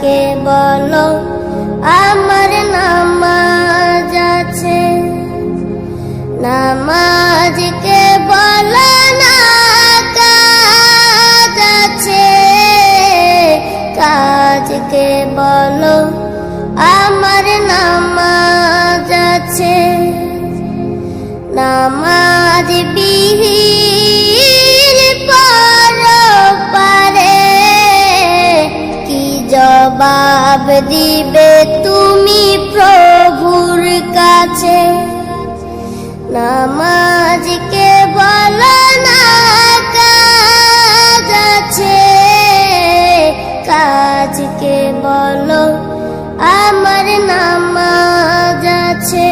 কাজকে বলো আমার নামাজ আছে। নামাজকে বলো না কাজ আছে, কাজকে বলো আমার নামাজ আছে। নামাজ বিহীন পরপারে কি জবাব দিবে তুমি প্রভুর কাছে। নামাজকে বলো না কাজ আছে, কাজকে বলো আমার নামাজ আছে।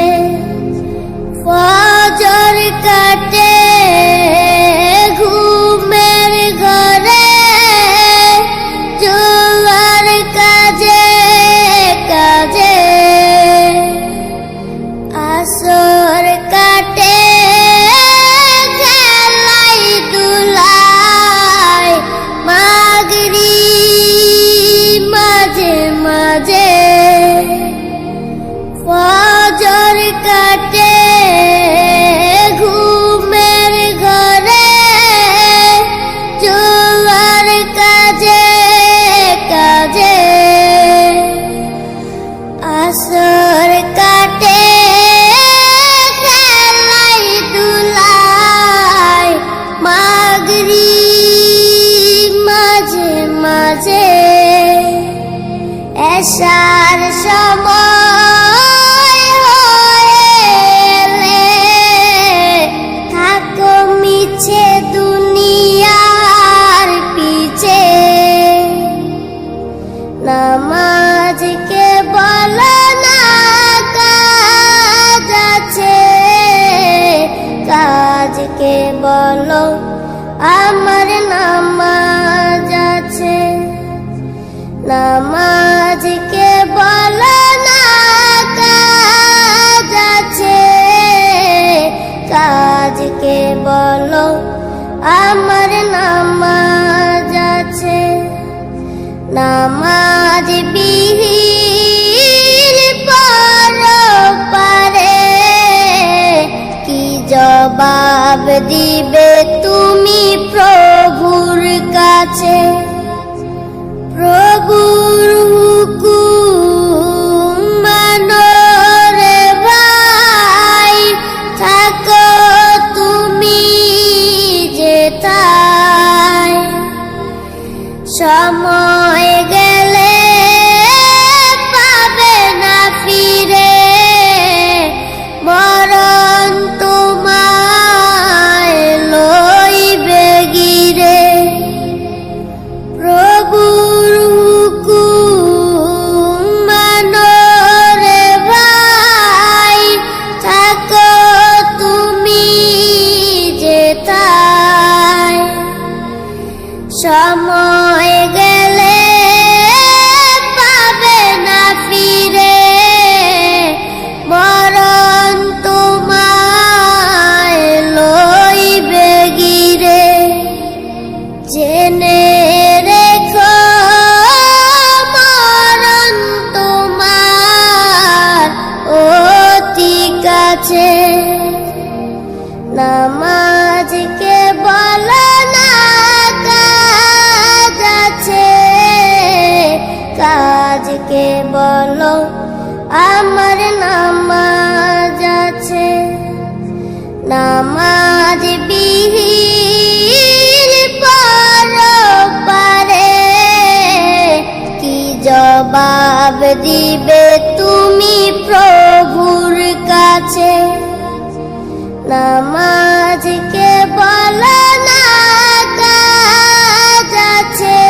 ফজর কাটে ঘুমের ঘরে, জোয়ার কাজে কাজে। আসর কাটে খেলাই দুলায়, মাগরিব মাঝে মাঝে। ফজর কাটে ঘুমের ঘরে, জোয়ার কাজে কাজে। আসর কাটে খেলাই দুলায়, মাগরিব মাঝে মাঝে। এশার সময় হলে থাকো মিছে দুনিয়ার পিছে। নামাজকে বলো না কাজ আছে, কাজকে বলো আমার নামাজ আছে। নামাজকে বলো না কাজ আছে, কাজকে বলো আমার নামাজ আছে। নামাজ বিহীন পরপারে কি জবাব দিবে তুমি প্রভুর কাছে। প্রভুর হুকুম মানো রে ভাই, থাকো তুমি যেথায়। সময় গেলে পাবে না ফিরে, মরণ তোমায় লইবে গিরে। প্রভুর হুকুম মানো রে ভাই, থাকো তুমি যেথায়। সময় গেলে পাবে না ফিরে, মরণ তোমায় লইবে গিরে। জেনে রেখো মরণ তোমার অতি কাছে। নামাজকে বলো না কাজ আছে, কাজকে বলো আমার নামাজ আছে। নামাজ বিহীন পরপারে কি জবাব দিবে তুমি প্রভুর কাছে। নামাজকে বলো না কাজ আছে,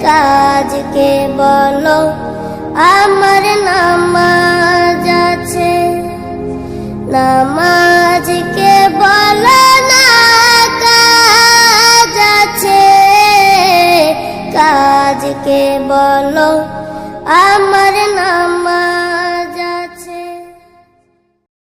কাজকে বলো আমার নামাজ আছে। নামাজকে বলো না কাজ আছে, কাজকে বলো আমার নামাজ